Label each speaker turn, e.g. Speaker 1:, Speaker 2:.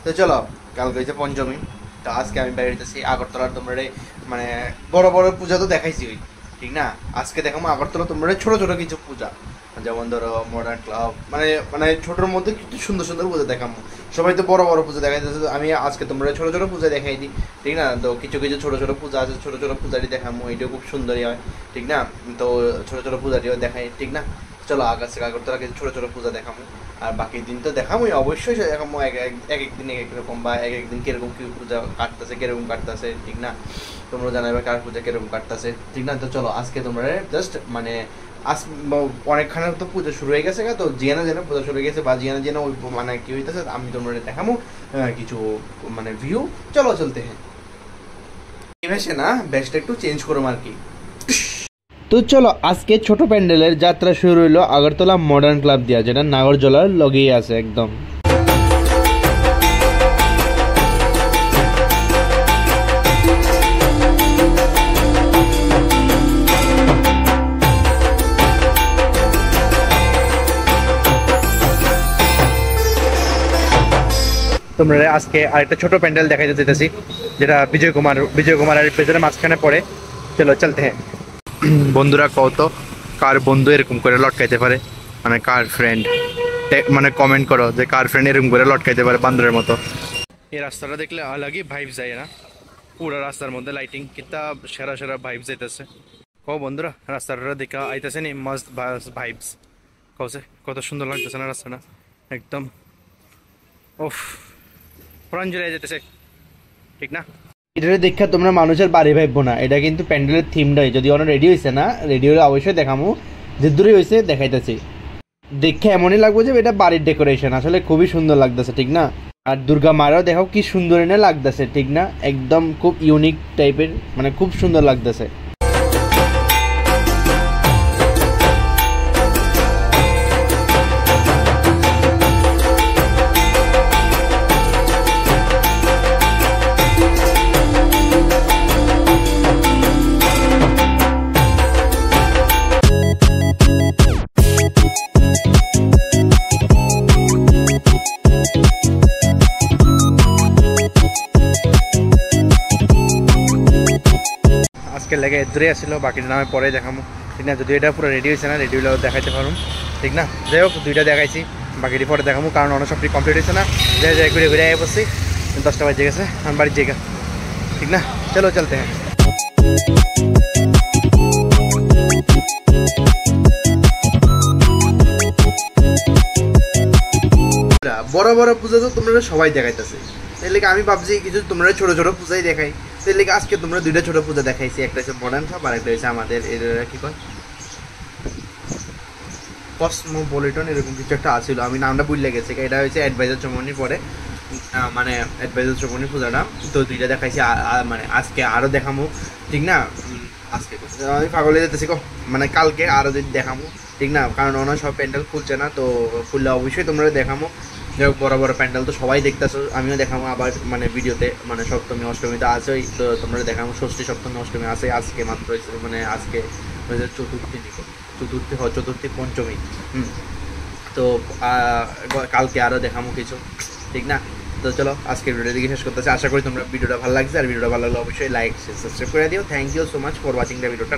Speaker 1: তো চলো কালকে হচ্ছে পঞ্চমী। তো আজকে আমি বেরোতেছি আগরতলার তোমরা মানে বড় বড় পূজা তো দেখাইছি ওই ঠিক না। আজকে দেখাবো আগরতলা তোমরা ছোট ছোট কিছু পূজা, যেমন ধরো মডার্ন ক্লাব, মানে মানে ছোটোর মধ্যে কিছু সুন্দর সুন্দর পূজা দেখাবো। সবাই তো বড় বড় পূজা দেখাইতেছে, আমি আজকে তোমরা ছোট ছোট পূজা দেখাই দিই ঠিক না। তো কিছু কিছু ছোট ছোট পূজা আছে, ছোট ছোট পূজাটি দেখাবো, এটাও খুব সুন্দরই হয় ঠিক না। তো ছোট ছোট পূজাটিও দেখাই ঠিক না। চলো আজকে আগরতলা কিছু ছোট ছোট পূজা দেখাবো, আর বাকি দিন তো দেখাবোই অবশ্যই দেখাবো। এক এক দিন এক এক রকম, বা এক একদিন কিরকম কি পূজা কাটতেছে, কিরকম কাটতেছে ঠিক না। তোমরা জানাবে কার পূজা কিরকম কাটতেছে ঠিক না। তো চলো আজকে তোমরা জাস্ট মানে আজ অনেকখানে তো পুজো শুরু হয়ে গেছে, তো জিয়ানা যেন পূজা শুরু হয়ে গেছে, বা জিয়ানা যেন ওই মানে কি হইতেছে আমি তোমরা দেখাবো কিছু মানে ভিউ। চলো চলতে হ্যাঁ ভেসে না বেশটা একটু চেঞ্জ করো আর কি। তো চলো আজকে ছোট প্যান্ডেলের যাত্রা শুরু হইলো আগরতলা মডার্ন ক্লাব দিয়া, যেটা নাগরজলার লগেই আছে একদম। তোমরা আজকে আরেকটা ছোট প্যান্ডেল দেখাইতে যেতেছি, যেটা বিজয় কুমারের পেছনে মাঝখানে পড়ে। চলো চলতে হ্যাঁ। বন্ধুরা কত কার বন্ধু এরকম করে লটকাইতে পারে, মানে কার ফ্রেন্ড, মানে কমেন্ট করো যে কার ফ্রেন্ড এরকম করে লটকাইতে পারে বান্দরের মতো। এই রাস্তাটা দেখলে আলাগই ভাইব যায় না, পুরো রাস্তার মধ্যে লাইটিং কিতা সেরা সেরা ভাইব যাইতেছে। ও বন্ধুরা রাস্তাটা দেখা আইতেছে নি মস্ত ভাইবস, কছে কত সুন্দর লাগতেছে না রাস্তাটা একদম। ওফ প্রাণ জুড়ে যেতেছে ঠিক না। এটা দেখা তোমরা মানুষের বাড়ি ভাববো না, এটা কিন্তু প্যান্ডেলের থিমটাই। যদি অনেক রেডি হয়েছে না, রেডি হলে অবশ্যই দেখামো, যে দূরে হয়েছে দেখাইতেছি। দেখে এমনই লাগবে যে এটা বাড়ির ডেকোরেশন, আসলে খুবই সুন্দর লাগতেছে ঠিক না। আর দুর্গা মারাও দেখাও কি সুন্দর এনে লাগতেছে ঠিক না, একদম খুব ইউনিক টাইপের, মানে খুব সুন্দর লাগতেছে। আজকে লেগে দূরে আসছিল, বাকিটা নামে পরে দেখাবো ঠিক না। যদি এটা পুরো রেডি হয়েছে না, রেডি হলে দেখাইতে পারবো ঠিক না। যাই হোক দুইটা দেখাইছি, বাকিটি পরে দেখাবো, কারণ অনেক সবটি কমপ্লিট হয়েছে না। যাই যাই ঘুরে ঘুরে আগে পড়ছি, 10টা বাজে গেছে, আমার বাড়ির জায়গা ঠিক না। চলো চলতে হ্যাঁ। বড় বড় পূজা তো তোমরা সবাই দেখাইতেছে, এর লেগে আমি ভাবছি কিছু তোমরা ছোট ছোট পূজাই দেখাই। তো এর লেগে আজকে তোমরা দুইটা ছোট পূজা দেখাইছি, একটা হচ্ছে মডার্ন ক্লাব আর একটা হচ্ছে আমাদের এর কি কয় কসমোপলিটন এরকম কিছু একটা আছিল, আমি নামটা ভুলে গেছি। এটা হচ্ছে অ্যাডভাইজার চৌমনির পরে, মানে অ্যাডভাইজার চৌমনির পূজাটা। তো দুইটা দেখাইছি, মানে আজকে আরও দেখাবো ঠিক না। আজকে আমি পাগলে যেতেছি মানে কালকে আরও যদি দেখাবো ঠিক না, কারণ ওনার সব প্যান্ডেল খুলছে না। তো খুললে অবশ্যই তোমরা দেখাবো। যাই হোক বড় বড় প্যান্ডেল তো সবাই দেখতেছো, আমিও দেখাবো আবার মানে ভিডিওতে, মানে সপ্তমী অষ্টমী তো আছেই, তো তোমরা দেখাবো। ষষ্ঠী সপ্তমী অষ্টমী আছে, আজকে মাত্র মানে আজকে চতুর্থী পঞ্চমী। তো কালকে আরও দেখাবো কিছু ঠিক না। তো চলো আজকে ভিডিওটা দিকে শেষ করতেছি, আশা করি তোমরা ভিডিওটা ভালো লাগছে। আর ভিডিওটা ভালো লাগলে অবশ্যই লাইক সাবস্ক্রাইব করে দিও। Thank you so much for watching the ভিডিওটা।